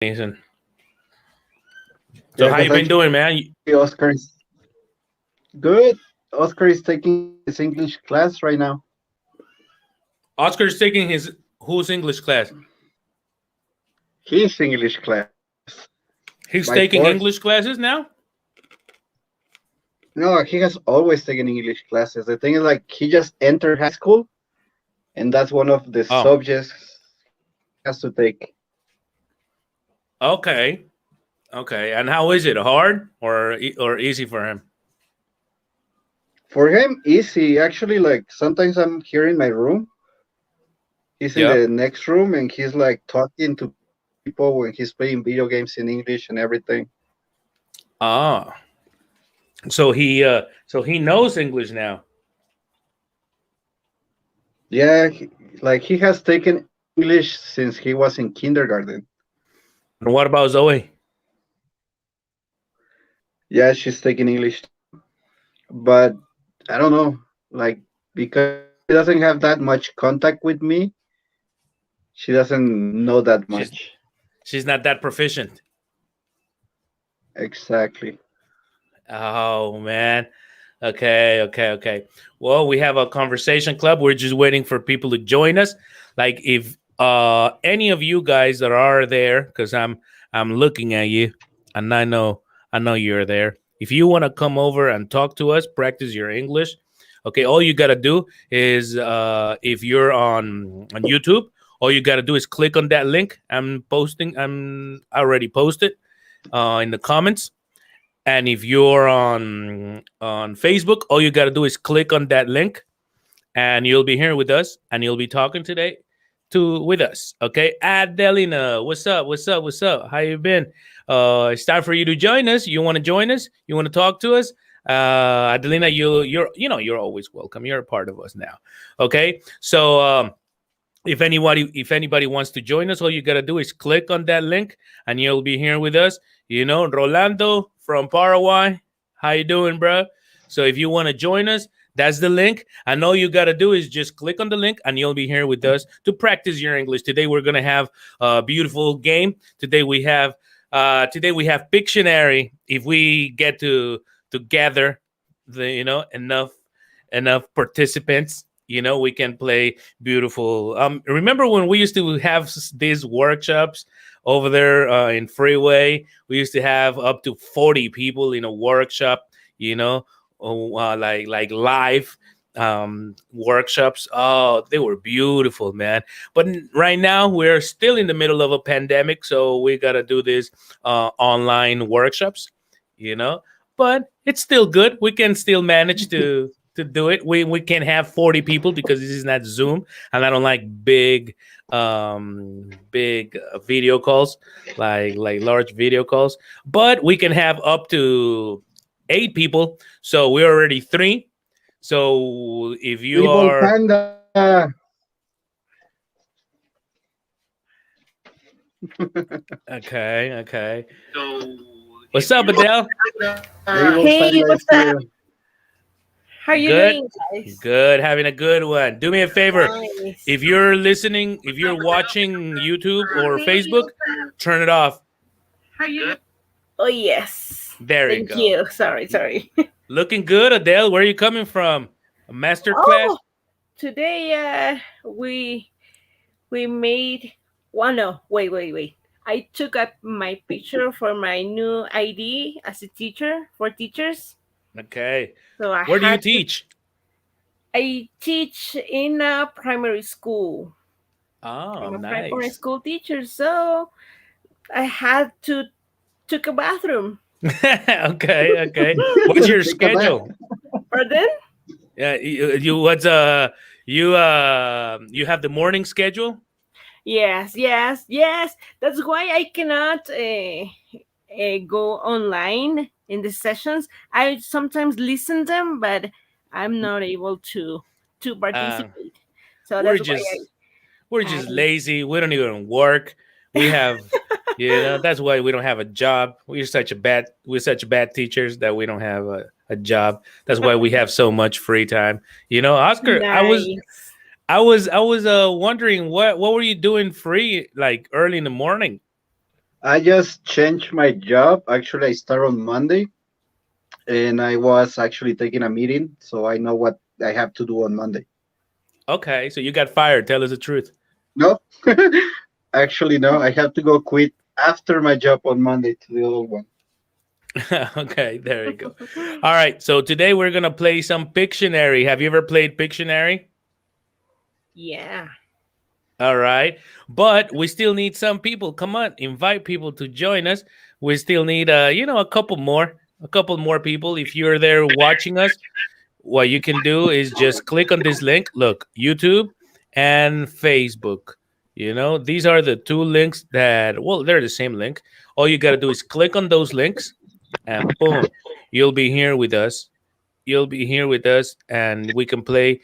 Nathan. So Yeah, how you because been doing, actually man? Oscar is good. Oscar is taking his English class right now. Oscar's taking his whose English class? His English class He's by taking force. English classes now. No, he has always taken English classes. The thing is, like, he just entered high school, and that's one of the Oh, subjects he has to take. okay, okay. And how is it? Hard or easy for him? For him, easy. Actually, like, sometimes I'm here in my room. He's in Yep. the next room, and he's like talking to people when he's playing video games in English and everything. Ah, so he knows English now. Yeah, like he has taken English since he was in kindergarten. And what about Zoe? Yeah, she's taking English, but I don't know, like because she doesn't have that much contact with me, she doesn't know that She's much. she's not that proficient. Exactly. Oh man. Okay, okay, okay. Well, we have a conversation club. We're just waiting for people to join us. Like if any of you guys that are there, because I'm looking at you and I know you're there. If you want to come over and talk to us, practice your English. Okay, all you gotta do is if you're on YouTube, all you gotta do is click on that link. I'm already posted in the comments, and if you're on Facebook, all you got to do is click on that link, and you'll be here with us, and you'll be talking today to with us. Okay, Adelina, what's up? What's up? What's up? How you been? It's time for you to join us. You want to join us? You want to talk to us? Adelina, you're always welcome. You're a part of us now. Okay, so if anybody wants to join us, all you gotta do is click on that link, and you'll be here with us. Rolando from Paraguay, how you doing, bro? So if you want to join us, that's the link, and all you gotta do is just click on the link, and you'll be here with us to practice your English. Today we're gonna have a beautiful game. Today we have Pictionary. If we get to gather the enough participants, we can play beautiful. Remember when we used to have these workshops over there in Freeway? We used to have up to 40 people in a workshop. Like live workshops. Oh, they were beautiful, man. But right now we're still in the middle of a pandemic, so we gotta do this online workshops. You know, but it's still good. We can still manage to do it. We can't have 40 people because this is not Zoom, and I don't like big video calls, like large video calls. But we can have up to 8 people. So we're already three. So if you Evil are Panda. okay, okay. What's up, Adele? The Evil Hey, Panda is what's up? here. How you Good. doing, guys? Good, having a good one. Do me a favor. Nice. If you're watching YouTube or Facebook, turn it off. Oh yes. There you Thank go. you. Sorry. Looking good, Adele. Where are you coming from? A master class? Oh, today we made one. No, wait. I took up my picture for my new ID as a teacher for teachers. Okay. So I Where do you had to. teach? I teach in a primary school. Oh, I'm a primary nice. school teacher, so I had to took a bathroom. Okay, okay. What's your Take a bath. schedule? Pardon? Yeah, you have the morning schedule? Yes. That's why I cannot go online in the sessions. I sometimes listen them, but I'm not able to Uh, participate. So we're that's why just we're I just lazy. We don't even work. We have, that's why we don't have a job. We're such bad teachers that we don't have a job. That's why we have so much free time. Oscar, I was nice. I was wondering what were you doing free like early in the morning? I just changed my job. Actually, I start on Monday, and I was actually taking a meeting, so I know what I have to do on Monday. Okay, so you got fired. Tell us the truth. No, actually, no. I have to go quit after my job on Monday to the other one. Okay, there you go. All right, so today we're gonna play some Pictionary. Have you ever played Pictionary? Yeah. All right, but we still need some people. Come on, invite people to join us. We still need, a couple more people. If you're there watching us, what you can do is just click on this link. Look, YouTube and Facebook. These are the two links that, well, they're the same link. All you got to do is click on those links, and boom, you'll be here with us. You'll be here with us, and we can play,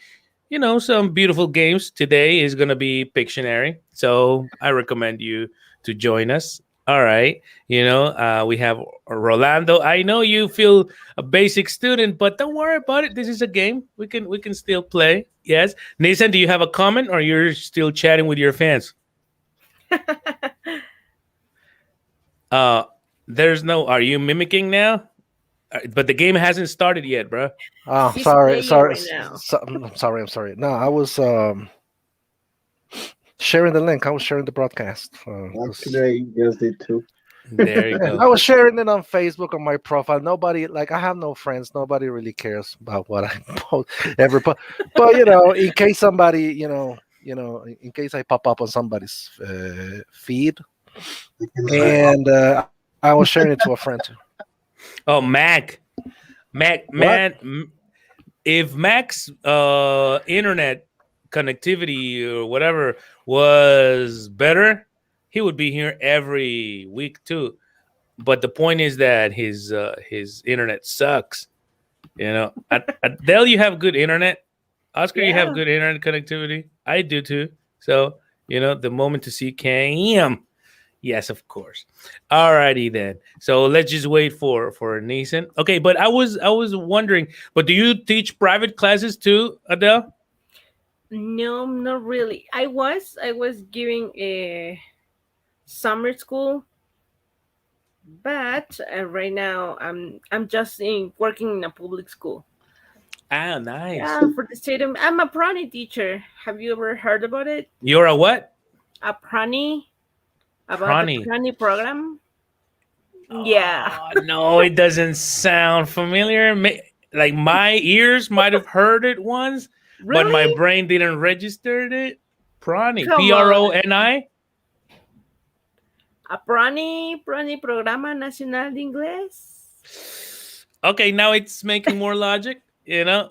some beautiful games. Today is going to be Pictionary. So I recommend you to join us. All right. We have Rolando. I know you feel a basic student, but don't worry about it. This is a game. We can still play. Yes. Nathan, do you have a comment or you're still chatting with your fans? Uh there's no Are you mimicking now? But the game hasn't started yet, bro. Oh, He's sorry, playing sorry, right now. I'm sorry. No, I was sharing the link. I was sharing the broadcast. Actually, I just did too. There you Yeah, go. I was sharing it on Facebook on my profile. Nobody, like, I have no friends. Nobody really cares about what I post ever. But in case somebody, in case I pop up on somebody's feed, and I was sharing it to a friend too. Oh, Mac, What? man, if Mac's internet connectivity or whatever was better, he would be here every week too. But the point is that his internet sucks. Adele, you have good internet. Oscar, you have Yeah. good internet connectivity. I do too. So the moment to see Cam. Yes, of course. Alrighty then. So let's just wait for Neeson. Okay, but I was wondering, but do you teach private classes too, Adele? No, not really. I was giving a summer school, but right now I'm just in working in a public school. Ah, nice. Yeah, for the stadium. I'm a prani teacher. Have you ever heard about it? You're a what? A prani, about the Prani. prani program? Yeah. Oh no, it doesn't sound familiar. Like my ears might have heard it once, but my Really? brain didn't register it. Prani, Come on. Proni. A prani programa nacional de inglés. Okay, now it's making more logic,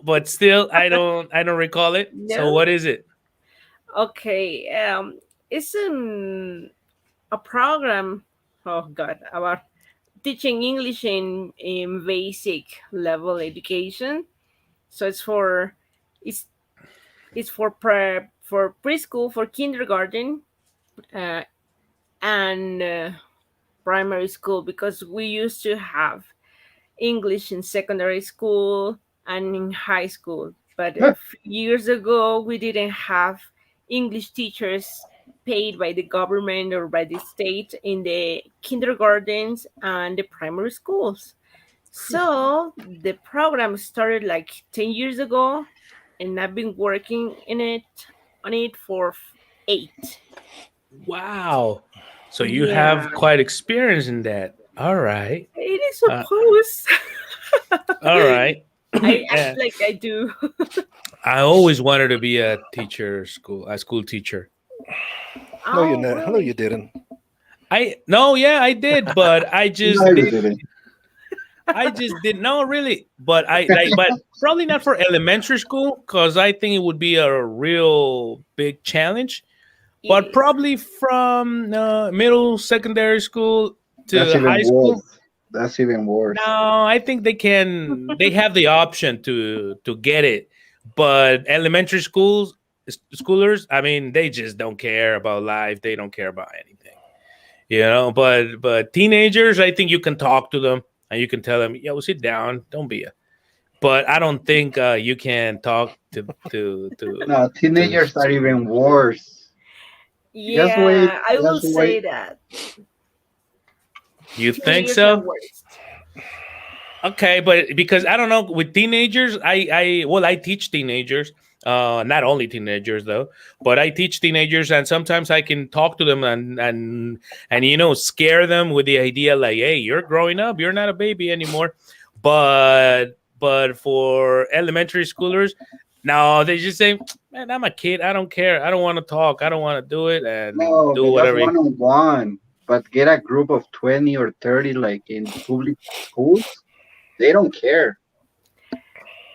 but still, I don't recall it. So No. what is it? Okay. It's a program. Oh God, about teaching English in basic level education. So it's it's for preschool, for kindergarten, uh, and primary school, because we used to have English in secondary school and in high school. But a few years ago, we didn't have English teachers paid by the government or by the state in the kindergartens and the primary schools. So the program started like 10 years ago, and I've been working on it for 8. Wow. So you Yeah, have quite experience in that. All right. it is Uh, supposed. all right. I act Yeah. like I do. I always wanted to be a school teacher. No, you Oh, no, you really? didn't. I no, yeah, I did, but No, you didn't. I just didn't know really. But probably not for elementary school because I think it would be a real big challenge. It But is. probably from middle secondary school That's to even high worse. school. That's even worse. No, I think they have the option to get it. But elementary schoolers, I mean, they just don't care about life. They don't care about anything. But teenagers, I think you can talk to them and you can tell them, "Yo, sit down, don't be a." But I don't think you can talk No, to teenagers are even worse. Just wait. Yeah, I will Just say wait. that. You think Teenagers are so? worst. Okay, but because I don't know with teenagers, I teach teenagers, not only teenagers though, but I teach teenagers, and sometimes I can talk to them and scare them with the idea like, hey, you're growing up, you're not a baby anymore. But for elementary schoolers, no, they just say, man, I'm a kid, I don't care, I don't want to talk, I don't want to do it, and No, do but that's whatever. one on one. But get a group of 20 or 30 like in public schools, they don't care.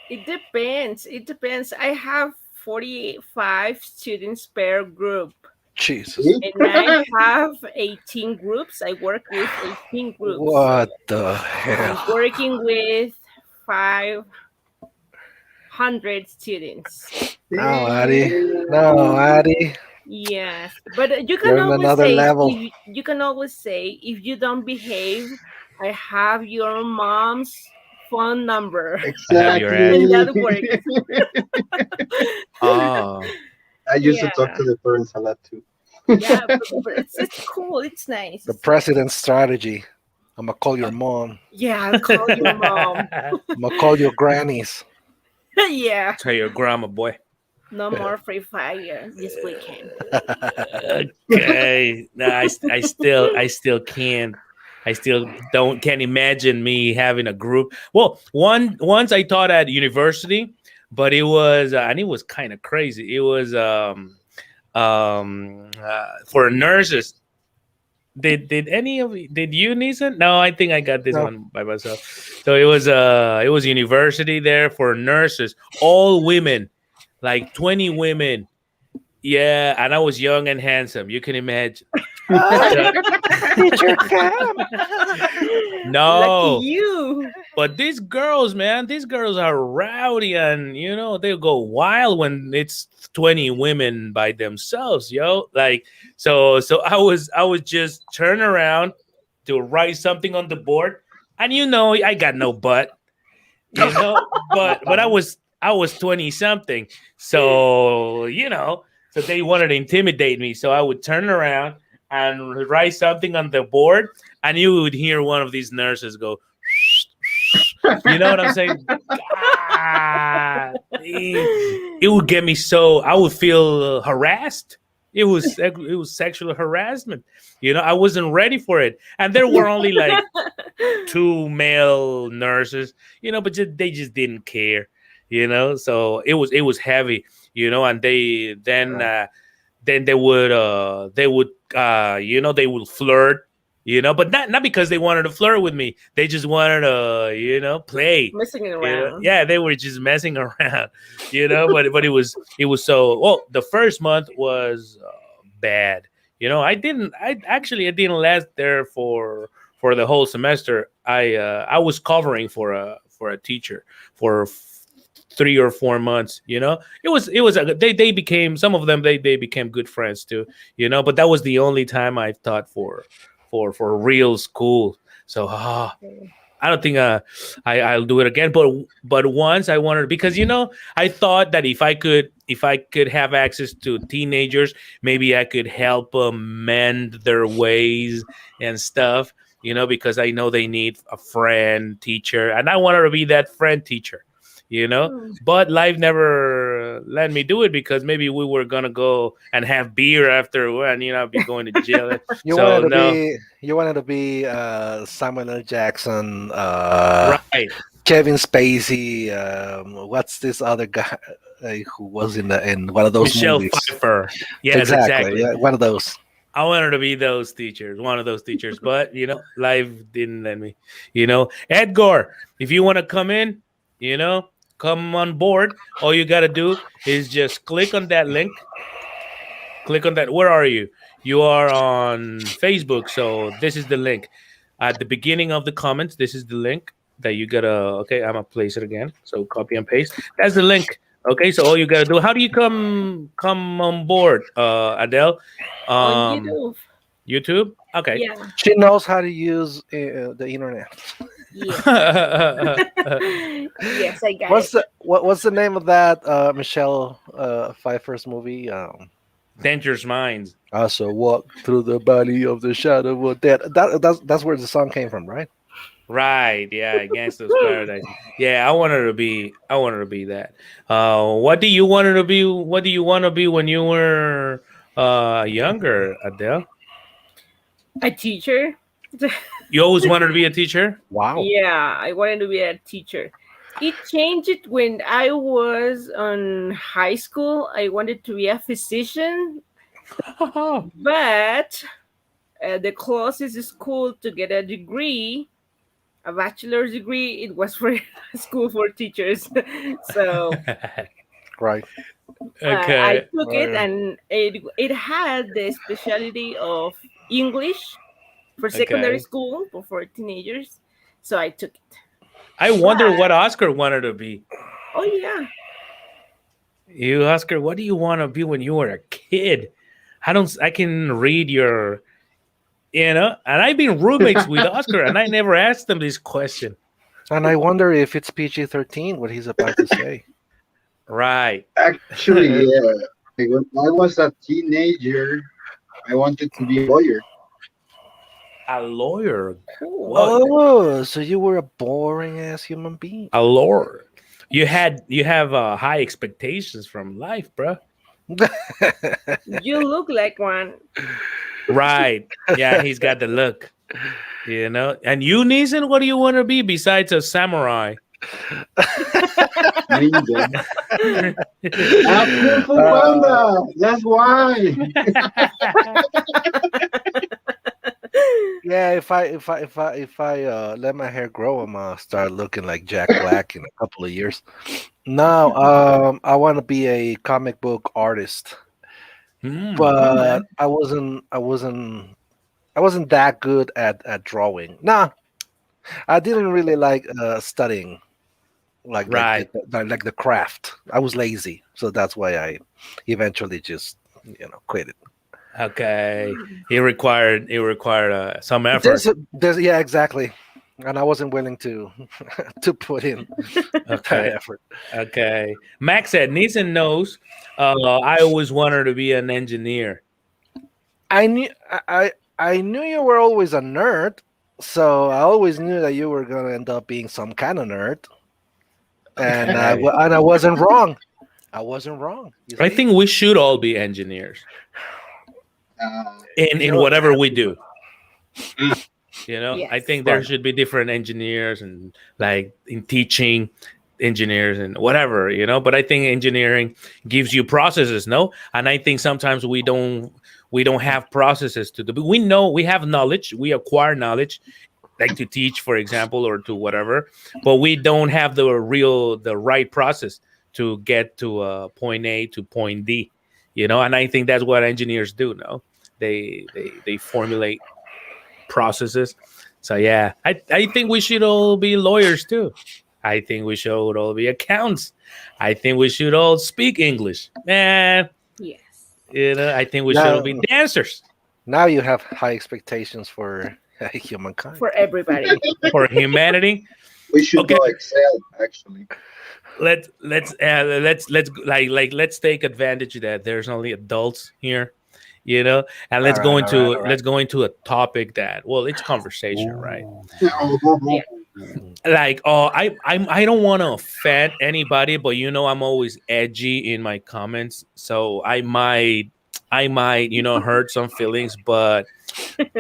It depends. It depends. I have 45 students per group. Jesus. See? And I have 18 groups. I work with 18 groups. What the I'm hell? working with 500 students. No, Addy. No, Addy. Yes, but you You're can on always another say level. you can always say if you don't behave, I have your mom's phone number, I have your Exactly. ad. and that works. Oh, I used to Yeah, talk to the parents a lot too. yeah, but it's cool. It's nice. The It's nice. president's strategy. I'm gonna call your mom. Yeah, I'll call your mom. I'm gonna call your grannies. Yeah, Tell your grandma, boy. no more free fire this weekend. Okay, no, I still can't. I still can't imagine me having a group. Well, once I taught at university, but it was and it was kind of crazy. It was for nurses. Did you, Nissan? No, I think I got this No. one by myself. So it was university there for nurses, all women, like 20 women. Yeah, and I was young and handsome. You can imagine. Teacher Cam. No, Lucky you. but these girls, man, these girls are rowdy, and they'll go wild when it's 20 women by themselves, yo. Like, so I was just turn around to write something on the board, and I got no butt, but I was 20 something, so they wanted to intimidate me, so I would turn around and write something on the board, and you would hear one of these nurses go, you know what I'm saying? God, it would get me so I would feel harassed. It was sexual harassment. I wasn't ready for it, and there were only like two male nurses. But they just didn't care. So it was heavy. And then they would they would flirt. But not because they wanted to flirt with me. They just wanted to, play. Messing around. Yeah, they were just messing around, but it was so, well, the first month was bad. I didn't last there for the whole semester. I was covering for a teacher for 3 or 4 months. They became, some of them, they became good friends too, but that was the only time I taught for real school. So I don't think I'll do it again. But once I wanted, because I thought that if I could have access to teenagers, maybe I could help them mend their ways and stuff. Because I know they need a friend teacher, and I wanted to be that friend teacher. But life never let me do it, because maybe we were gonna go and have beer after, and I'd be going to jail. You So, wanted to no. be. You wanted to be Samuel L. Jackson, Right. Kevin Spacey. What's this other guy who was in one of those Michelle movies? Pfeiffer. Yes, exactly. Yeah, one of those. I wanted to be those teachers, one of those teachers, but life didn't let me. Edgar, if you want to come in, come on board. All you got to do is just click on that link. Click on that. Where are you? You are on Facebook. So this is the link. At the beginning of the comments, this is the link that you got to, okay, I'm going to place it again. So copy and paste. That's the link. Okay, so all you got to do, how do you come on board, Adele? On YouTube. YouTube? Okay. Yeah. She knows how to use the internet. Yeah. Yes, I got What's it. what's the name of that Michelle Pfeiffer's movie? Dangerous Minds. I shall walk through the valley of the shadow of death. That's where the song came from, right? Right, yeah, Gangsta's Paradise. Yeah, I wanted to be. I wanted to be that. What do you want to be? What do you want to be when you were younger, Adele? A teacher. You always wanted to be a teacher. Wow. Yeah, I wanted to be a teacher. It changed when I was on high school. I wanted to be a physician, but the closest school to get a degree, a bachelor's degree, it was for a school for teachers. So Right. I Okay. took it, Right. and it had the specialty of English for secondary Okay. school, but for teenagers. So I took it. I wonder what Oscar wanted to be. Oh yeah. You, Oscar, what do you want to be when you were a kid? I can read your, and I've been roommates with Oscar, and I never asked him this question. And I wonder if it's PG-13 what he's about to say. Right. Actually, yeah. Like, when I was a teenager, I wanted to be a lawyer. A lawyer. Cool. What? Oh, so you were a boring ass human being. A lawyer. You have high expectations from life, bro. You look like one. Right. Yeah, he's got the look. And you, Neeson, what do you want to be besides a samurai? Ninja. Kung Fu Panda. That's why. Yeah, if I let my hair grow, I'm gonna start looking like Jack Black in a couple of years. No, I want to be a comic book artist, but I wasn't that good at drawing. Nah, I didn't really like studying Right. like the craft. I was lazy, so that's why I eventually just quit it. Okay. It required some effort. Yeah, exactly, and I wasn't willing to to put in that Okay. effort. Okay. Max said Neeson knows. I always wanted to be an engineer. I knew I knew you were always a nerd, so I always knew that you were gonna end up being some kind of nerd, and Okay. and I wasn't wrong. I wasn't wrong. You I see? think we should all be engineers in You know- whatever we do. I Yes. think there Right. should be different engineers and like in teaching engineers and whatever, but I think engineering gives you processes, no? And I think sometimes we don't have processes to do. But we know we have knowledge, we acquire knowledge like to teach, for example, or to whatever, but we don't have the right process to get to point A to point D, and I think that's what engineers do. No, they formulate processes. So yeah, I think we should all be lawyers too. I think we should all be accountants. I think we should all speak English. Man, Yes. I think we should all be dancers Now you have high expectations for humankind. For everybody. for humanity. We should Okay. go Excel, actually. Let's take advantage that there's only adults here, and let's go into let's go into a topic that, well, it's conversation, right? Yeah. Like, I don't want to offend anybody, but I'm always edgy in my comments, so I might hurt some feelings, but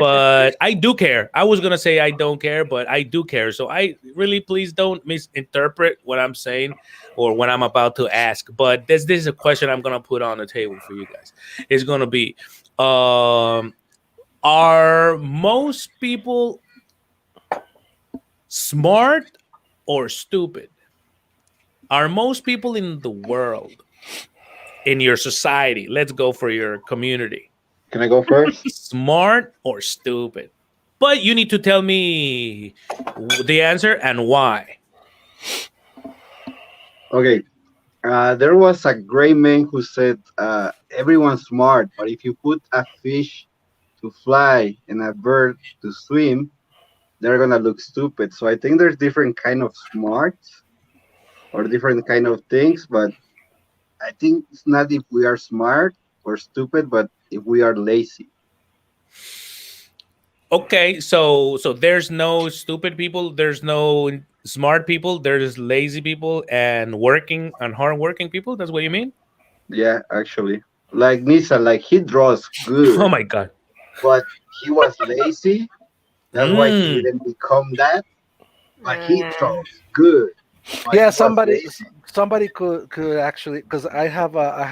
I do care. I was gonna say I don't care, but I do care. So I really, please don't misinterpret what I'm saying or what I'm about to ask. But this is a question I'm gonna put on the table for you guys. It's gonna be, are most people smart or stupid? Are most people in the world, in your society, let's go for your community, Can I go first? smart or stupid? But you need to tell me the answer and why. Okay. There was a great man who said, everyone's smart, but if you put a fish to fly and a bird to swim, they're gonna look stupid. So I think there's different kind of smarts or different kind of things, but I think it's not if we are smart, or stupid, but if we are lazy. Okay, so there's no stupid people, there's no smart people, there's lazy people and working and hardworking people. That's what you mean? Yeah, actually. Like Nisa, like he draws Oh good, my god. but he was lazy. That's why he Mm. didn't become that. But he Uh, draws good, but Yeah, he was somebody lazy. somebody could actually, because I have a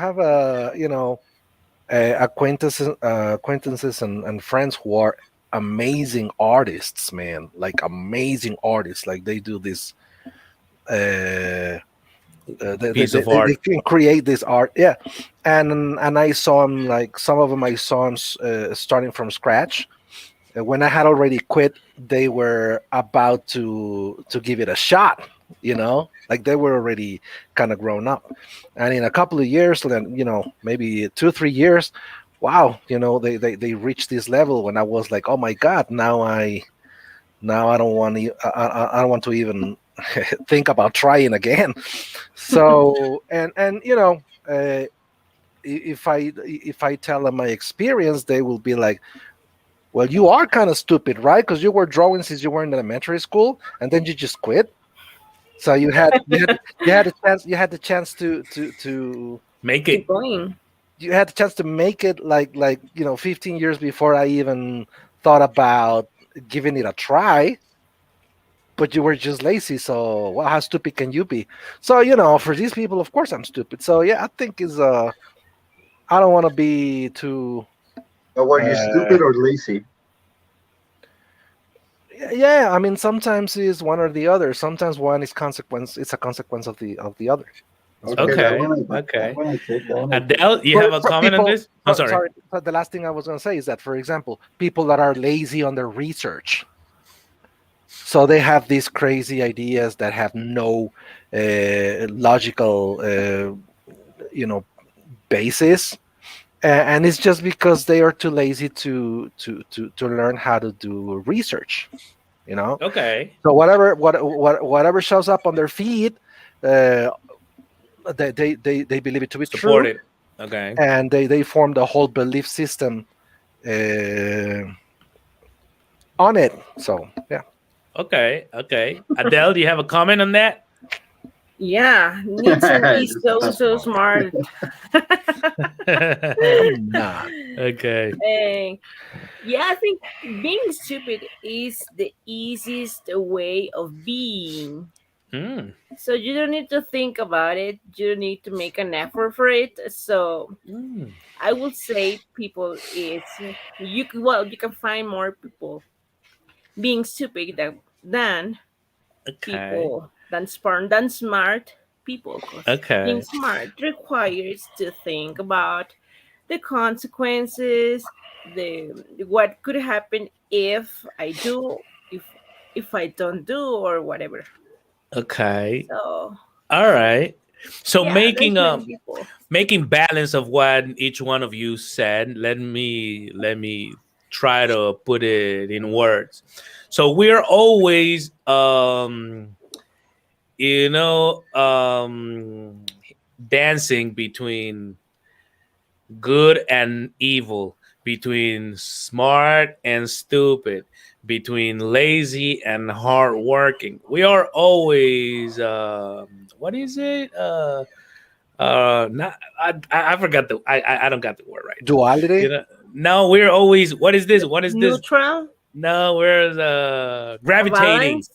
acquaintances and friends who are amazing artists, man, like amazing artists. Like they do this. Uh, Piece of they art. can create this art, yeah. And I saw them, like some of them I saw them starting from scratch. When I had already quit, they were about to give it a shot. Like they were already kind of grown up, and in a couple of years, then maybe 2 3 years, wow, they reached this level when I was like, oh my god, now I don't want to I don't want to even think about trying again. So and if I tell them my experience, they will be like, well, you are kind of stupid, right? Because you were drawing since you were in elementary school, and then you just quit. So you had the chance to Make keep it. going. you had the chance to make it, like 15 years before I even thought about giving it a try. But you were just lazy. So, well, how stupid can you be? So, for these people, of course, I'm stupid. So, yeah, I think is I don't want to be too. But were you Uh, stupid or lazy? yeah, I mean, sometimes is one or the other. Sometimes one is consequence. It's a consequence of the other as well. Okay, that Okay. one that Okay. one I take, that one I take. Adele, you have a For comment on people, this? I'm sorry. sorry. But the last thing I was going to say is that, for example, people that are lazy on their research, so they have these crazy ideas that have no logical, you know, basis, and it's just because they are too lazy to learn how to do research. You know, Okay. so whatever shows up on their feed, uh, they believe it to be Support true, it. Okay. and they form the whole belief system uh, on it. So yeah. Okay. Okay. Adele, do you have a comment on that? Yeah, need to be Just so talk so about smart. Come on. Okay. And yeah, I think being stupid is the easiest way of being. Mm. So you don't need to think about it. You don't need to make an effort for it. So Mm. I would say people is you can find more people being stupid than Okay. people than smart people, because being Okay. smart requires to think about the consequences, the what could happen if I do, if I don't do, or whatever. Okay. So All right. So yeah, there's making many people. making balance of what each one of you said, let me try to put it in words. So we're always you know dancing between good and evil, between smart and stupid, between lazy and hardworking. We are always what is it? Not I forgot the I don't got the word right now. You Duality. know, no, we're always what is this? What is this? Neutral, No, we're a gravitating, balance.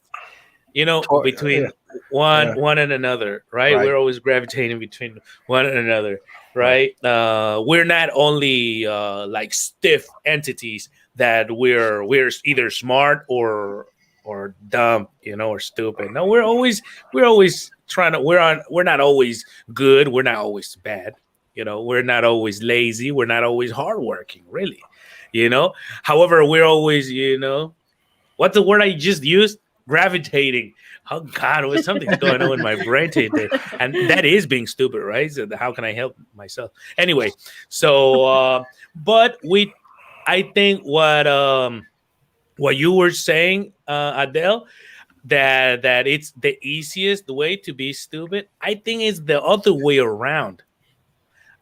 between Yeah, one yeah, one and another, right? right. We're always gravitating between one and another, right? We're not only like stiff entities that we're either smart or dumb, or stupid. No, we're always trying to we're not always good, we're not always bad, we're not always lazy, we're not always hardworking, really, you know however, we're always, what's the word I just used? Gravitating. Oh God, something's going on in my brain today, and that is being stupid, right? So how can I help myself? Anyway, so but I think what you were saying, Adele, that it's the easiest way to be stupid. I think it's the other way around.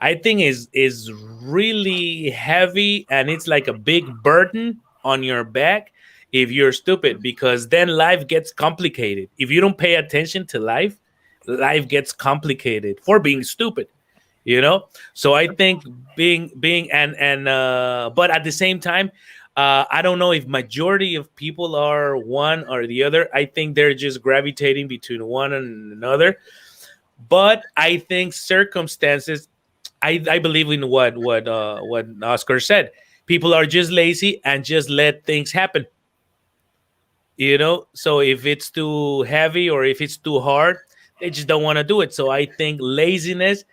I think is really heavy, and it's like a big burden on your back if you're stupid, because then life gets complicated. If you don't pay attention to life, life gets complicated for being stupid, you know. So I think being and but at the same time, I don't know if majority of people are one or the other. I think they're just gravitating between one and another. But I think circumstances, I believe in what Oscar said. People are just lazy and just let things happen, you know. So if it's too heavy or if it's too hard, they just don't want to do it. So I think laziness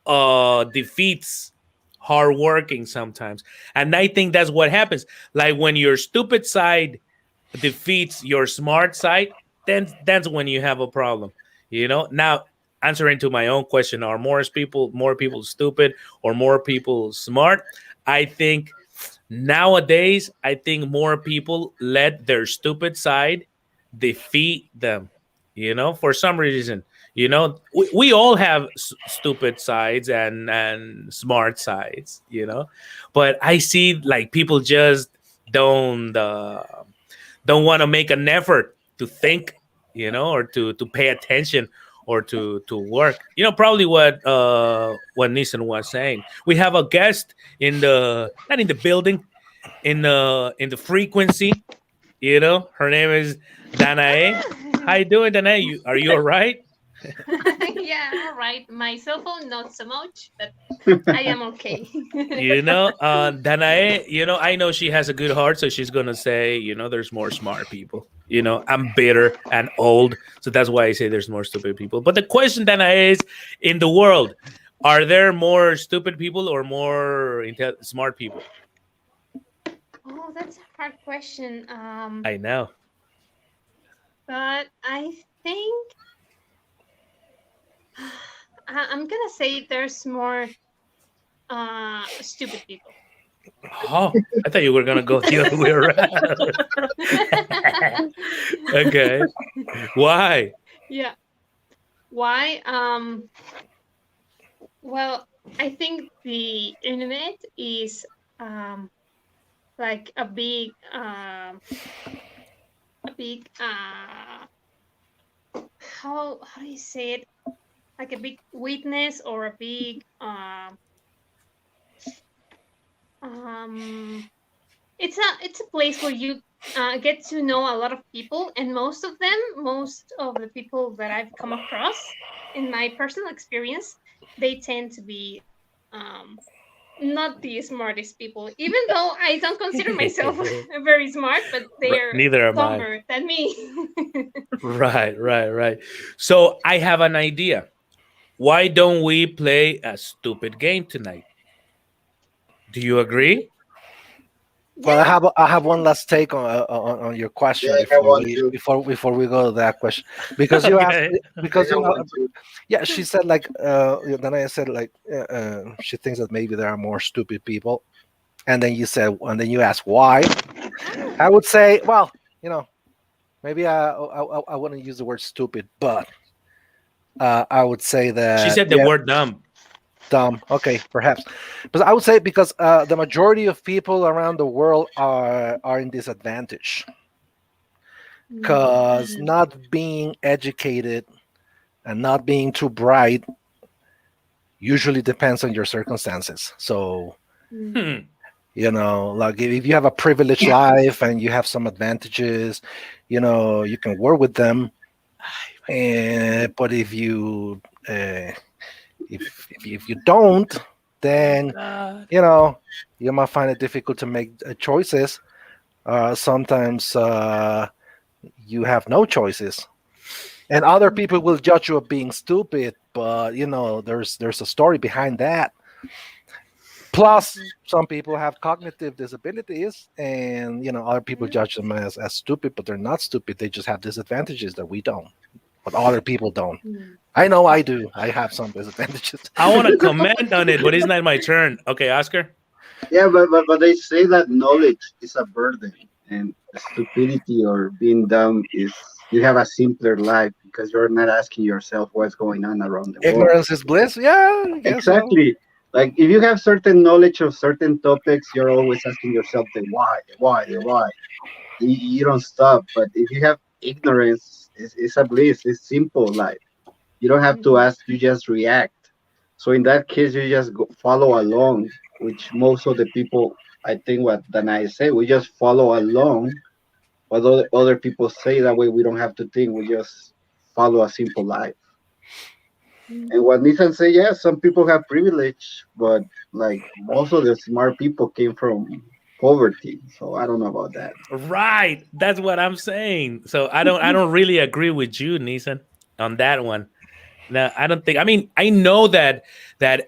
defeats hard working sometimes, and I think that's what happens. Like when your stupid side defeats your smart side, then that's when you have a problem, you know. Now, answering to my own question, are more people stupid or more people smart? I think nowadays, I think more people let their stupid side defeat them, you know, for some reason. You know, we all have stupid sides and smart sides, you know, but I see like people just don't uh, don't want to make an effort to think, you know, or to pay attention or to work. You know, probably what Nissan was saying. We have a guest in the not in the building, in the frequency. You know, her name is Danae. How you doing, Danae? Are you all right? Yeah, all right. My cell phone, not so much, but I am okay. You know, Danae, you know, I know she has a good heart, so she's gonna say, you know, there's more smart people. You know, I'm bitter and old, so that's why I say there's more stupid people. But the question, Danae, is in the world, are there more stupid people or more smart people? Oh, that's a hard question. I know. But I think I'm gonna say there's more stupid people. Oh, I thought you were gonna go the other way around. Okay, why? Yeah. Why? Well, I think the internet is like a big how do you say it? Like a big witness or a big um it's a place where you get to know a lot of people, and most of the people that I've come across in my personal experience, they tend to be um not the smartest people, even though I don't consider myself very smart, but they're Neither am I. dumber than me. Right. So I have an idea. Why don't we play a stupid game tonight? Do you agree? Well, Yeah. I have one last take on your question Yeah, I have one too. before we go to that question, because you asked, Okay. because I you have know, one too. yeah, she said like then I said like she thinks that maybe there are more stupid people, and then you asked why. I would say, well, you know, maybe I wouldn't use the word stupid, but I would say She that, said the yeah, word dumb. dumb. Okay, perhaps, but I would say because the majority of people around the world are in disadvantage, because Mhm. not being educated and not being too bright usually depends on your circumstances. So, Mhm. Hmm. you know, like if you have a privileged life and you have some advantages, you know, you can work with them. And but if you don't, then God. you know you might find it difficult to make choices. Sometimes you have no choices, and other people will judge you of being stupid. But you know, there's a story behind that. Plus, Mhm. some people have cognitive disabilities, and you know, other people Mhm. judge them as stupid, but they're not stupid. They just have disadvantages that we don't, but other people don't. Mhm. I know I do. I have some disadvantages. I want to comment on it, but it's not my turn. Okay, Oscar. Yeah, but they say that knowledge is a burden, and stupidity or being dumb is you have a simpler life because you're not asking yourself what's going on around the world. Ignorance is bliss. Yeah, I guess so. Exactly. Like if you have certain knowledge of certain topics, you're always asking yourself the why. You don't stop. But if you have ignorance, it's a bliss. It's simple life. You don't have to Mhm. ask. You just react. So in that case, you just follow along, which most of the people, I think, what Danai say, we just follow along what other people say. That way, we don't have to think. We just follow a simple life. And what Nissan say, yeah, some people have privilege, but like most of the smart people came from poverty. So I don't know about that. Right. That's what I'm saying. So I don't really agree with you, Nissan, on that one. No, I don't think. I mean, I know that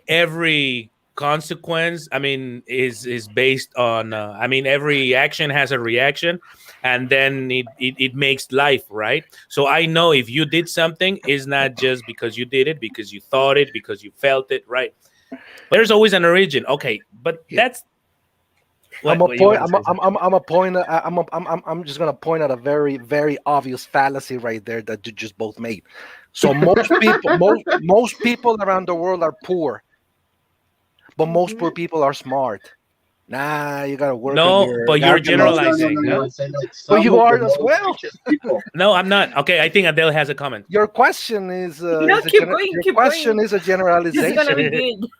every consequence, I mean, is based on. I mean, every action has a reaction, and then it makes life right. So I know if you did something, it's not just because you did it, because you thought it, because you felt it, right? There's always an origin. Okay, but Yeah. that's I'm a what you point. want to say. I'm a point. I'm just gonna point out a very very obvious fallacy right there that you just both made. So most people around the world are poor, but most poor people are smart. Nah, you gotta work on No, your but you're No, arguments. no, no, generalizing. no, no. No, I say like But some you of the are as most well. richest people. no, I'm not. Okay, I think Adele has a comment. Your question No, keep going, your keep question going. is a This is gonna generalization. be good.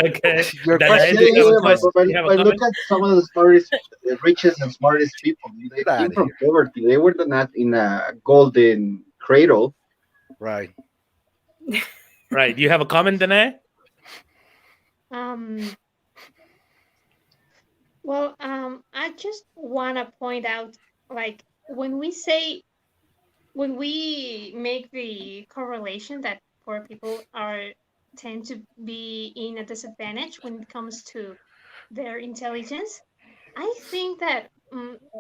Okay, Your Danae, Yeah, do question you yeah, have is a yeah. question? You have a But look comment? at some of the smartest, the richest and smartest people. They get out came of from here. poverty. They were not in a golden cradle. Right. Right. Do you have a comment, Danae? Um, well, I just want to point out, like, when we make the correlation that poor people are tend to be in a disadvantage when it comes to their intelligence, I think that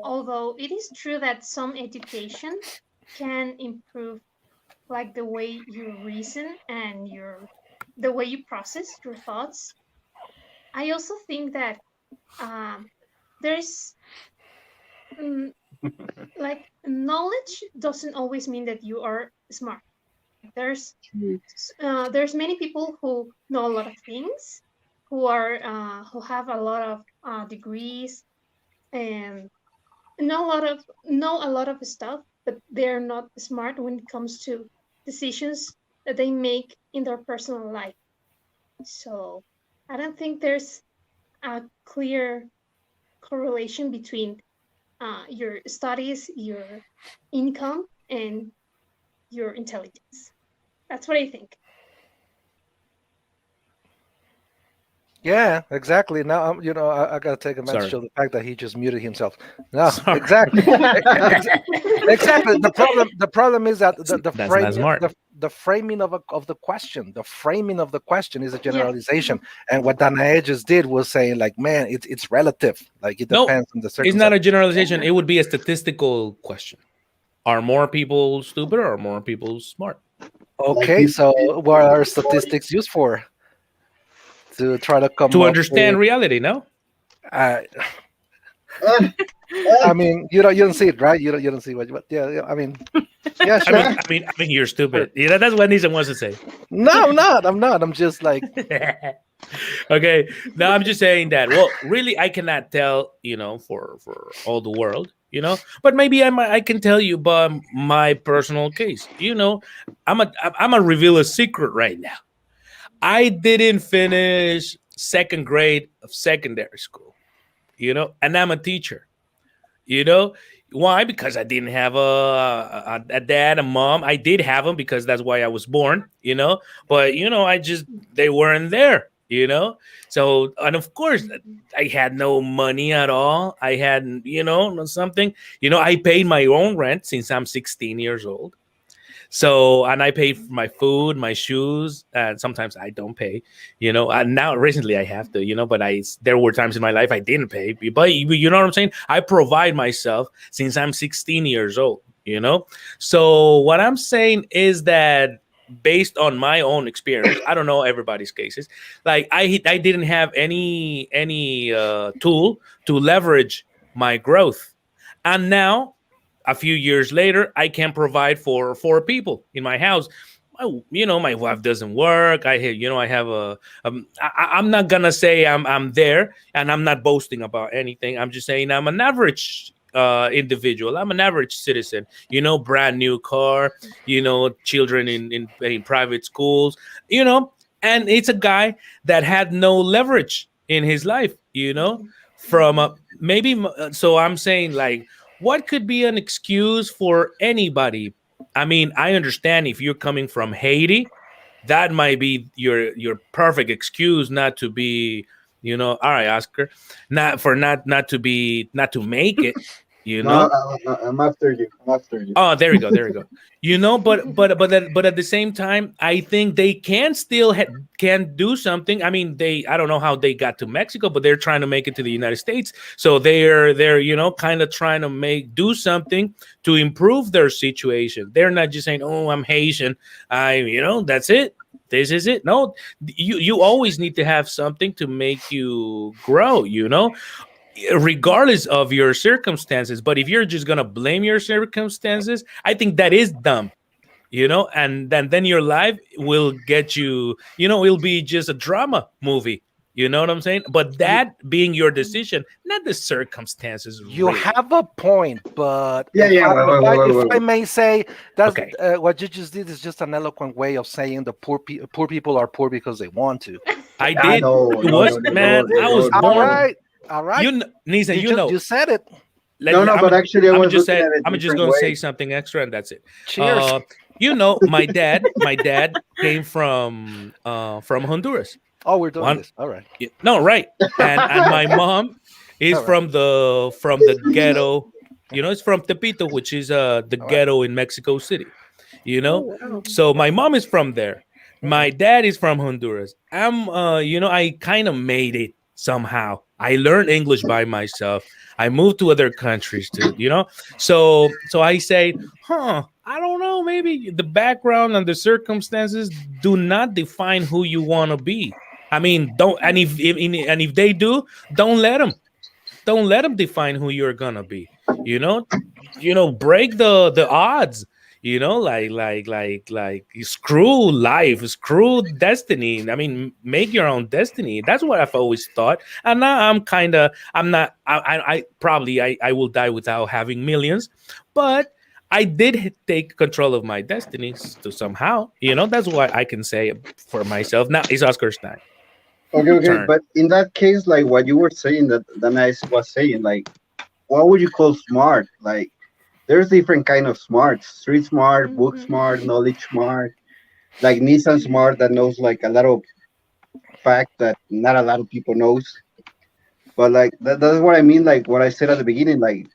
although it is true that some education can improve like the way you reason and the way you process your thoughts, I also think that um, there's like knowledge doesn't always mean that you are smart. There's there's many people who know a lot of things, who have a lot of degrees and know a lot of stuff, but they're not smart when it comes to decisions that they make in their personal life. So I don't think there's a clear correlation between your studies, your income, and your intelligence. That's what I think. Yeah, exactly. Now, I gotta take advantage Sorry. of the fact that he just muted himself. No, Sorry. exactly, Ex- exactly. The problem is that the That's not framing, smart. the framing of the question, is a Yeah. generalization. And what Danae just did was saying, like, man, it's relative. Like it No, depends on the it's circumstance. not a generalization. It would be a statistical question. Are more people stupid or are more people smart? Okay, so what are statistics used for? To try to come To up understand with. reality, no? Uh, Uh, I mean, you don't see it, right? You don't see what. But yeah, I mean, yeah, I sure. mean, you're stupid. Yeah, that's what Nissan wants to say. No, I'm not. I'm not. I'm just like, Okay, now I'm just saying that. Well, really, I cannot tell, for all the world, but maybe I can tell you by my personal case. I'm a reveal a secret right now. I didn't finish second grade of secondary school, and I'm a teacher. You know why? Because I didn't have a dad, a mom. I did have them because that's why I was born. But I just they weren't there. So and of course I had no money at all. I had no something. I paid my own rent since I'm 16 years old. So, and I pay for my food, my shoes, and sometimes I don't pay, and now recently I have to, but there were times in my life I didn't pay, but you know what I'm saying? I provide myself since I'm 16 years old. So what I'm saying is that based on my own experience, I don't know everybody's cases. Like I didn't have any tool to leverage my growth. And now a few years later, I can provide for 4 people in my house. My wife doesn't work. I have I'm not gonna say I'm there, and I'm not boasting about anything. I'm just saying I'm an average individual. I'm an average citizen. Brand new car. Children in private schools. And it's a guy that had no leverage in his life. From maybe. So I'm saying, like, what could be an excuse for anybody? I mean, I understand if you're coming from Haiti, that might be your perfect excuse not to be, all right, Oscar, not to make it, you No, know. I'm after you. I'm after you. Oh, there we go, there we go. But at the same time, I think they can still can do something. I mean, I don't know how they got to Mexico, but they're trying to make it to the United States. So they're kind of trying to do something to improve their situation. They're not just saying, "Oh, I'm Haitian. That's it. This is it." No, you always need to have something to make you grow. Regardless of your circumstances. But if you're just gonna blame your circumstances, I think that is dumb. And then your life will get you. It'll be just a drama movie. You know what I'm saying? But that being your decision, not the circumstances. You really. have a point, but Yeah, yeah. if I may say, that's Okay. what you just did is just an eloquent way of saying the poor people are poor because they want to. I did. No, It was, man. I was no. born. All right. Nissan, You said it. But actually, I was looking at it I'm just different gonna way. say something extra, and that's it. Cheers. My dad came from Honduras. Oh, we're doing One- this. All right. No, right. And my mom is All right. from the ghetto. It's from Tepito, which is the right. ghetto in Mexico City. Oh, wow. So my mom is from there. My dad is from Honduras. I kind of made it somehow. I learned English by myself. I moved to other countries too, So I say, I don't know, maybe the background and the circumstances do not define who you want to be. I mean, don't, and if they do, don't let them define who you're gonna be. Break the odds. Like screw life, screw destiny. I mean, make your own destiny. That's what I've always thought. And now I'm not. I probably I will die without having millions, but I did take control of my destiny to somehow. That's what I can say for myself. Now it's Oscar's time. Okay. Turn. But in that case, like what you were saying, that I was saying, like, what would you call smart? Like, there's different kind of smart: street smart, book smart, knowledge smart, like Nissan smart that knows like a lot of fact that not a lot of people knows. But like that's what I mean. Like what I said at the beginning, like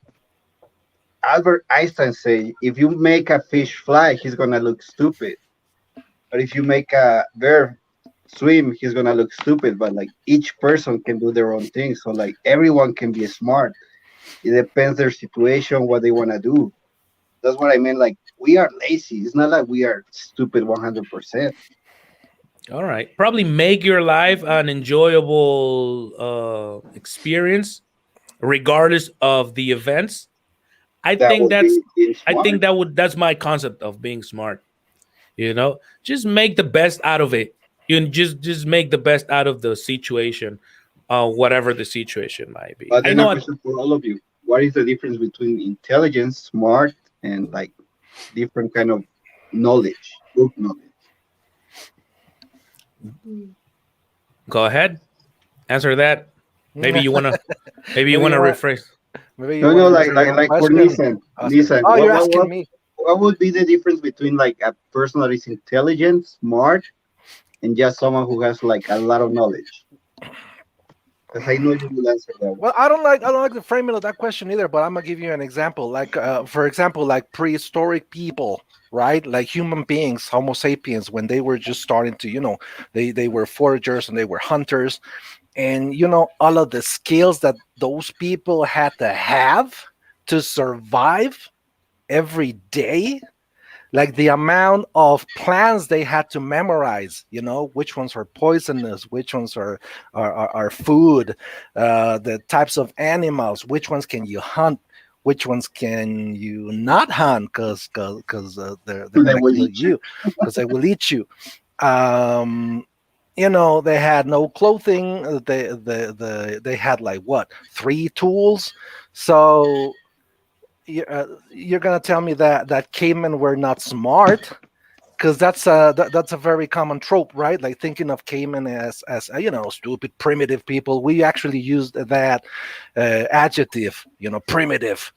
Albert Einstein say, if you make a fish fly, he's gonna look stupid. But if you make a bear swim, he's gonna look stupid. But like each person can do their own thing, so like everyone can be smart. It depends their situation, what they wanna do. That's what I mean. Like we are lazy. It's not like we are stupid 100%. All right. Probably make your life an enjoyable experience, regardless of the events. I think that's my concept of being smart. Just make the best out of it. Just make the best out of the situation, whatever the situation might be. But I then a know. question for all of you: what is the difference between intelligence, smart, and like different kind of knowledge, book knowledge? Go ahead, answer that. Maybe you wanna. Maybe you Maybe wanna you want- rephrase. Maybe you No, wanna like answer one for question? Nissan. Oh, you're asking me. What would be the difference between like a person that is intelligent, smart, and just someone who has like a lot of knowledge? Because I know you will answer that one. Well, I don't like the framing of that question either, but I'm gonna give you an example. Like, for example, like prehistoric people, right? Like human beings, Homo sapiens, when they were just starting to, they were foragers and they were hunters, and all of the skills that those people had to have to survive every day. Like the amount of plants they had to memorize, which ones are poisonous, which ones are food, the types of animals, which ones can you hunt, which ones can you not hunt because they're They gonna will kill eat you. you because they will eat you. You know, they had no clothing. They had like what, 3 tools. So you're gonna tell me that cavemen were not smart? Because that's a very common trope, right? Like thinking of cavemen as you know, stupid, primitive people. We actually used that adjective, you know, primitive.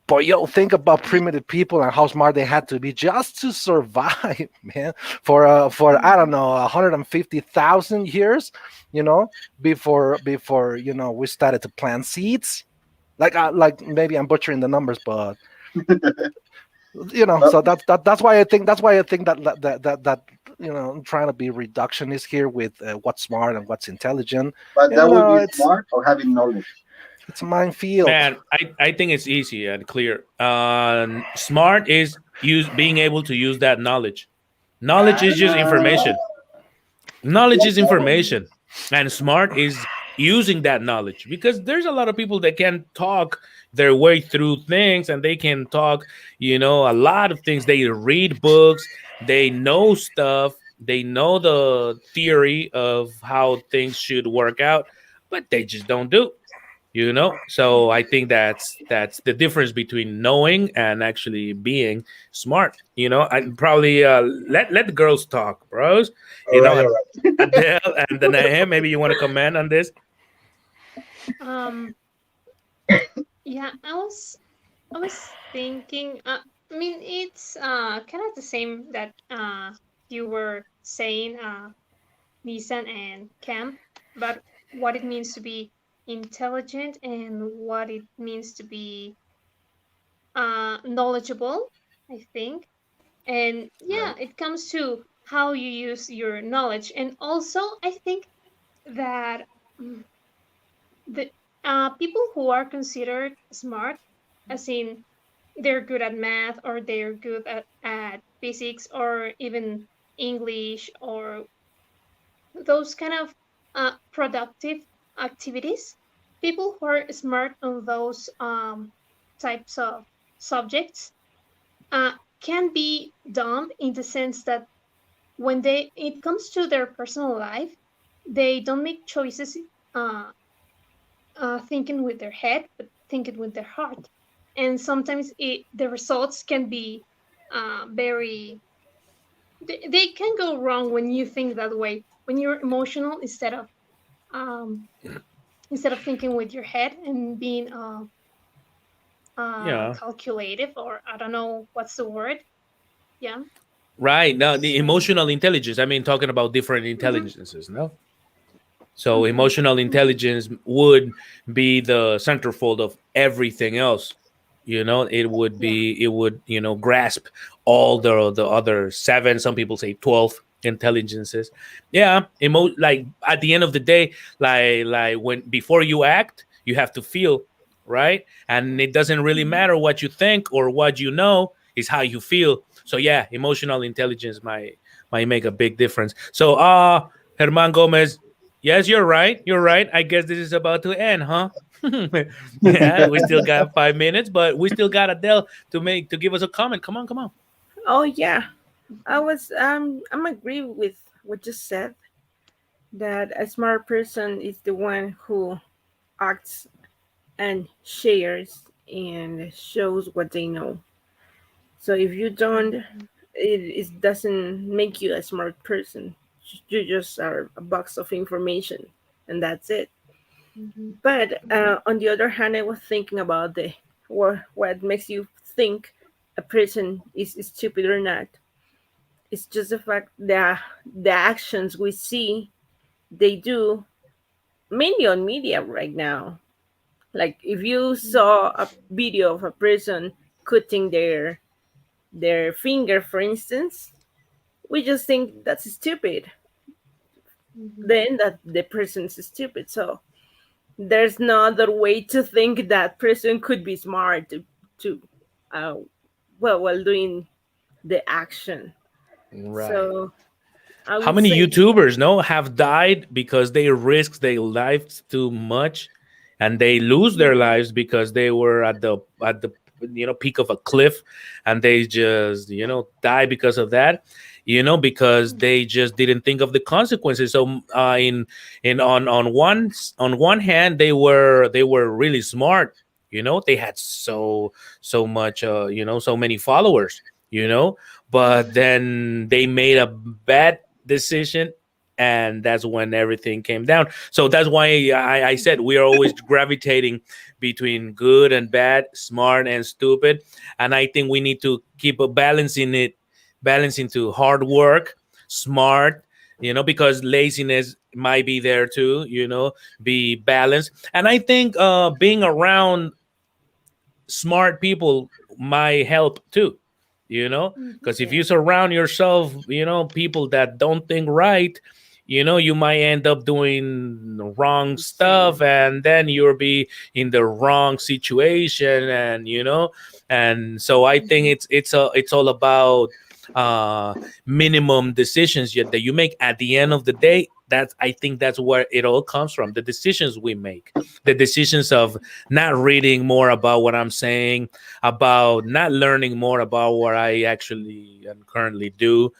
But yo, think about primitive people and how smart they had to be just to survive, man. For I don't know, 150,000 years, you know, before you know we started to plant seeds. Like maybe I'm butchering the numbers, but you know, Well, so that's why I think that you know, I'm trying to be reductionist here with what's smart and what's intelligent. but You that would know, be it's smart or having knowledge. it's a minefield. Man, I think it's easy and clear. Smart is being able to use that knowledge. Knowledge is just information. Knowledge is information, and smart is using that knowledge, because there's a lot of people that can talk their way through things, and they can talk, you know, a lot of things. They read books, they know stuff, they know the theory of how things should work out, but they just don't do, you know. So I think that's the difference between knowing and actually being smart, you know. I probably let the girls talk, bros, you All know. right, all And right. Adele and then maybe you want to comment on this. Um, yeah, I was thinking. I mean, it's kind of the same that you were saying, Nissan and Cam, about what it means to be intelligent and what it means to be knowledgeable, I think. And yeah, Right. it comes to how you use your knowledge. And also, I think that mm, the people who are considered smart, as in they're good at math or they're good at physics or even English or those kind of productive activities, people who are smart on those types of subjects uh, can be dumb in the sense that when it comes to their personal life, they don't make choices uh, thinking with their head, but thinking with their heart. And sometimes the results can be very, they can go wrong when you think that way. When you're emotional um, instead of thinking with your head and being Yeah, calculative, or I don't know what's the word. Yeah. right. Now the So. emotional intelligence, I mean, talking about different Mhm, intelligences, no. So mhm, emotional mhm. intelligence would be the centerfold of everything else. You know, it would Yeah. be, it would, you know, grasp all the other seven, some people say 12 intelligences. Yeah, like at the end of the day, like when before you act, you have to feel, right? And it doesn't really Mhm. matter what you think or what you know, is how you feel. So yeah, emotional intelligence might make a big difference. So Herman Gomez, yes, you're right. You're right. I guess this is about to end, huh? Yeah, we still got 5 minutes, but we still got Adele to give us a comment. Come on, come on. Oh yeah, I'm agree with what you said, that a smart person is the one who acts and shares and shows what they know. So if you don't, Mhm. it doesn't make you a smart person. You just are a box of information, and that's it. Mhm. But Mhm. on the other hand, I was thinking about the what makes you think a person is stupid or not. It's just the fact that the actions we see they do mainly on media right now. Like if you Mhm. saw a video of a person cutting their finger, for instance, we just think that's stupid. Mhm. Then that the person's stupid. So there's no other way to think that person could be smart to uh, well while doing the action. Right. So I How would many say YouTubers no have died because they risked their lives too much, and they lose their lives because they were at the peak of a cliff, and they just die because of that, because they just didn't think of the consequences. So in on one hand, they were really smart. They had so much, so many followers, but then they made a bad decision, and that's when everything came down. So that's why I said we are always gravitating between good and bad, smart and stupid. And I think we need to keep a balancing to hard work, smart, because laziness might be there too, be balanced. And I think being around smart people might help too, because if you surround yourself, people that don't think right, you might end up doing wrong stuff, and then you'll be in the wrong situation, and so I think it's all about minimum decisions that you make at the end of the day. I think that's where it all comes from, the decisions we make, the decisions of not reading more about what I'm saying, about not learning more about what I actually and currently do,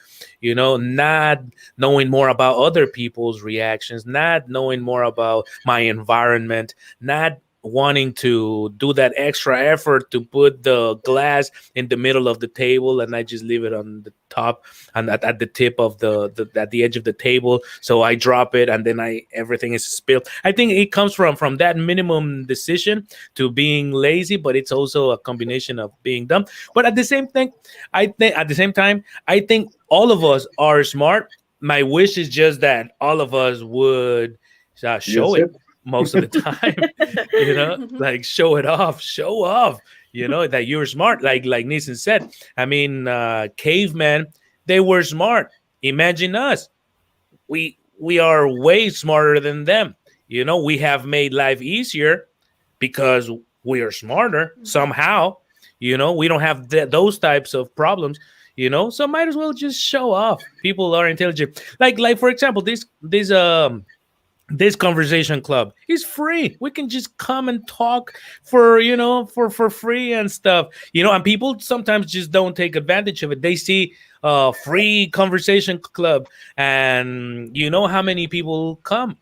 not knowing more about other people's reactions, not knowing more about my environment, not wanting to do that extra effort to put the glass in the middle of the table and I just leave it on the top and at the tip of the at the edge of the table, so I drop it and then everything is spilled. I think it comes from that minimum decision to being lazy, but it's also a combination of being dumb. But at the same thing, at the same time, I think all of us are smart. My wish is just that all of us would show Use it most of the time, like show off, that you're smart. Like Nissen said, I mean, cavemen, they were smart. Imagine us. We are way smarter than them. We have made life easier because we are smarter somehow. We don't have those types of problems. So might as well just show off. People are intelligent. Like for example, this conversation club is free. We can just come and talk for free and stuff. And people sometimes just don't take advantage of it. They see free conversation club, and how many people come,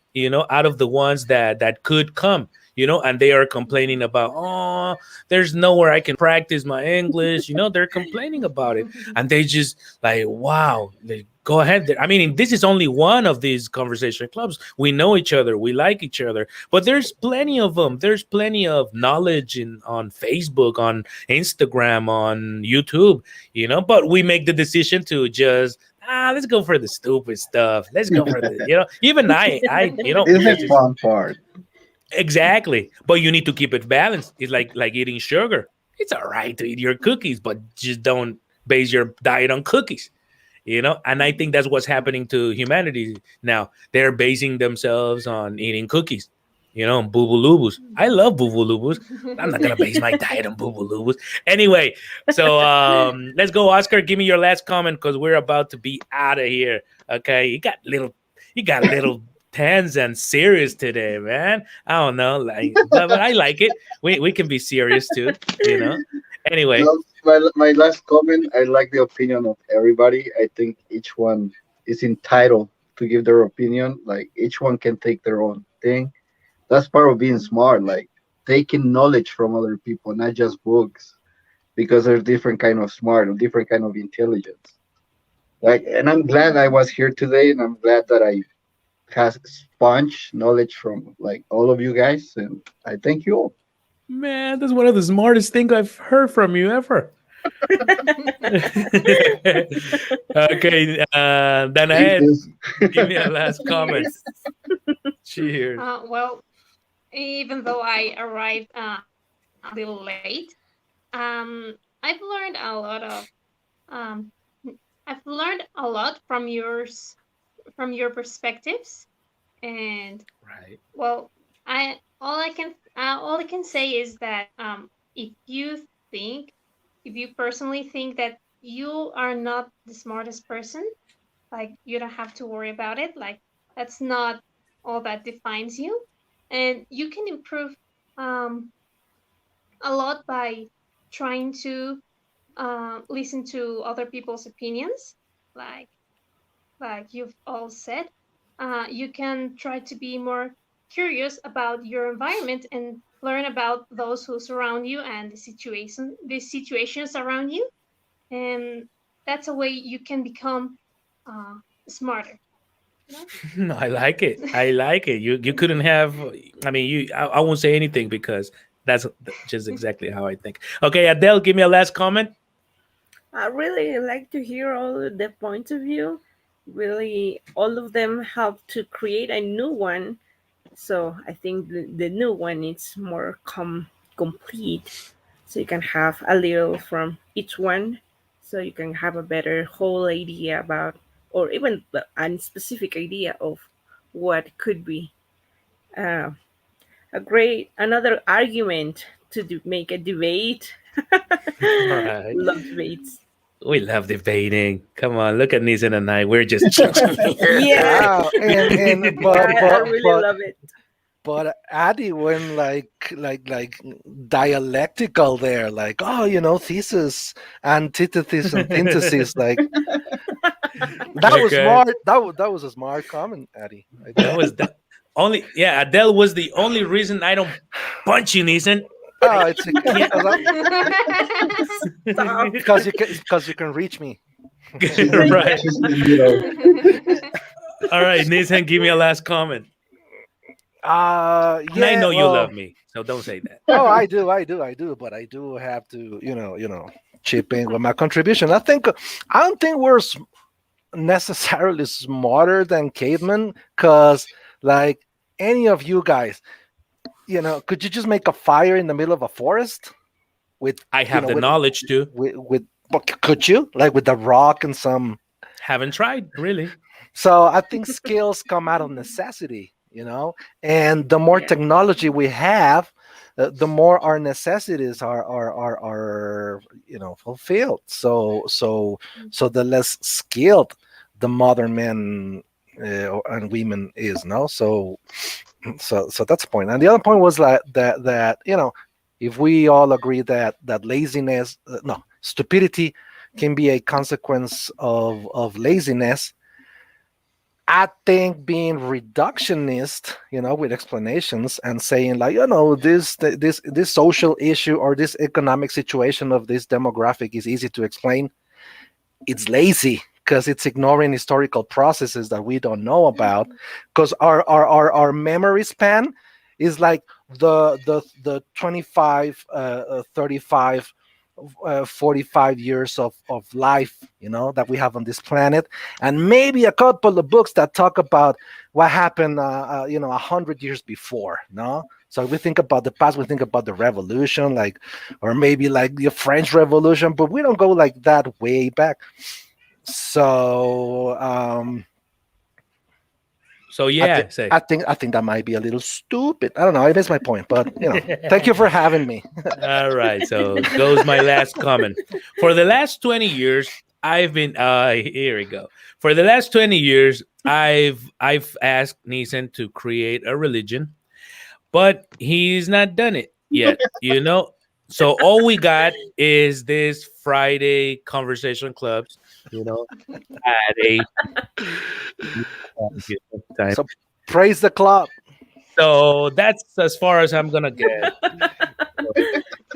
out of the ones that could come, and they are complaining about, oh, there's nowhere I can practice my English. They're complaining about it, and they just like, wow, go ahead. I mean, this is only one of these conversation clubs. We know each other, we like each other, but there's plenty of them. There's plenty of knowledge on Facebook, on Instagram, on YouTube, but we make the decision to just let's go for the stupid stuff. Let's go for the even I This is the fun part. exactly. But you need to keep it balanced. It's like eating sugar. It's all right to eat your cookies, but just don't base your diet on cookies. And I think that's what's happening to humanity now. They're basing themselves on eating cookies, bubulubus. I love bubulubus. I'm not gonna base my diet on bubulubus anyway. So let's go, Oscar. Give me your last comment because we're about to be out of here. Okay, you got little tense and serious today, man. I don't know, but I like it. We can be serious too. Anyway. No, my last comment, I like the opinion of everybody. I think each one is entitled to give their opinion. Like each one can take their own thing. That's part of being smart, like taking knowledge from other people, not just books, because there's different kind of smart and different kind of intelligence. Like, and I'm glad I was here today, and I'm glad that I has sponge knowledge from like all of you guys, and I thank you all. Man, that's one of the smartest things I've heard from you ever. Okay, then Thank Ed, you. give me a last comment. Cheers. Well, even though I arrived a little late, I've learned a lot um, from your perspectives, and Right. well, I all I can say is that if you think, if you personally think that you are not the smartest person, like you don't have to worry about it. Like that's not all that defines you, and you can improve um, a lot by trying to listen to other people's opinions, like you've all said. You can try to be more curious about your environment and learn about those who surround you and the situations around you, and that's a way you can become uh, smarter. You know? No, I like it. I like it. You couldn't have. I mean, I won't say anything because that's just exactly how I think. Okay, Adele, give me a last comment. I really like to hear all of the points of view. Really, all of them help to create a new one. So I think the new one is more complete. So you can have a little from each one. So you can have a better whole idea about, or even a specific idea of what could be. Uh, a great another argument to make a debate. All right. Love debates. We love debating. Come on, look at Nisan and I. We're just Yeah, Wow, and I really love it. but Addy went like dialectical there, like, oh, thesis, antithesis, and synthesis. Like that was Okay. smart. That was a smart comment, Addy. That was the only. Yeah, Adele was the only reason I don't punch you, Nisan. Oh, it's Stop. because you can reach me. Right. Just in the middle. All right, Nisan, give me a last comment. And I Yeah. know you well, love me, so don't say that. Oh, I do. But I do have to, chip in with my contribution. I don't think we're necessarily smarter than cavemen, because like any of you guys, could you just make a fire in the middle of a forest with I have the with, knowledge to. could you, like, with the rock and some? Haven't tried, really. So I think skills come out of necessity, and the more Yeah. technology we have, the more our necessities are fulfilled. So the less skilled the modern man and women is, no. So that's the point. And the other point was that if we all agree that laziness, no, stupidity can be a consequence of laziness, I think being reductionist, with explanations and saying like, this social issue or this economic situation of this demographic is easy to explain, it's lazy because it's ignoring historical processes that we don't know about, because our memory span is like the 25 35 45 years of life, that we have on this planet, and maybe a couple of books that talk about what happened 100 years before, no. So we think about the past, we think about the revolution, or maybe like the French Revolution, but we don't go like that way back. So So yeah, say. I think that might be a little stupid. I don't know. I missed my point, but thank you for having me. All right, so goes my last comment. For the last 20 years, I've been here we go. For the last 20 years, I've asked Nisan to create a religion, but he's not done it yet, So all we got is this Friday conversation clubs, at a time. So praise the club. So that's as far as I'm gonna get.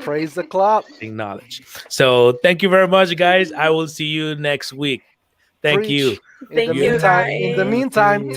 Praise the club. Knowledge. So thank you very much, guys. I will see you next week. Thank Preach. you. Thank you, In the guys. meantime,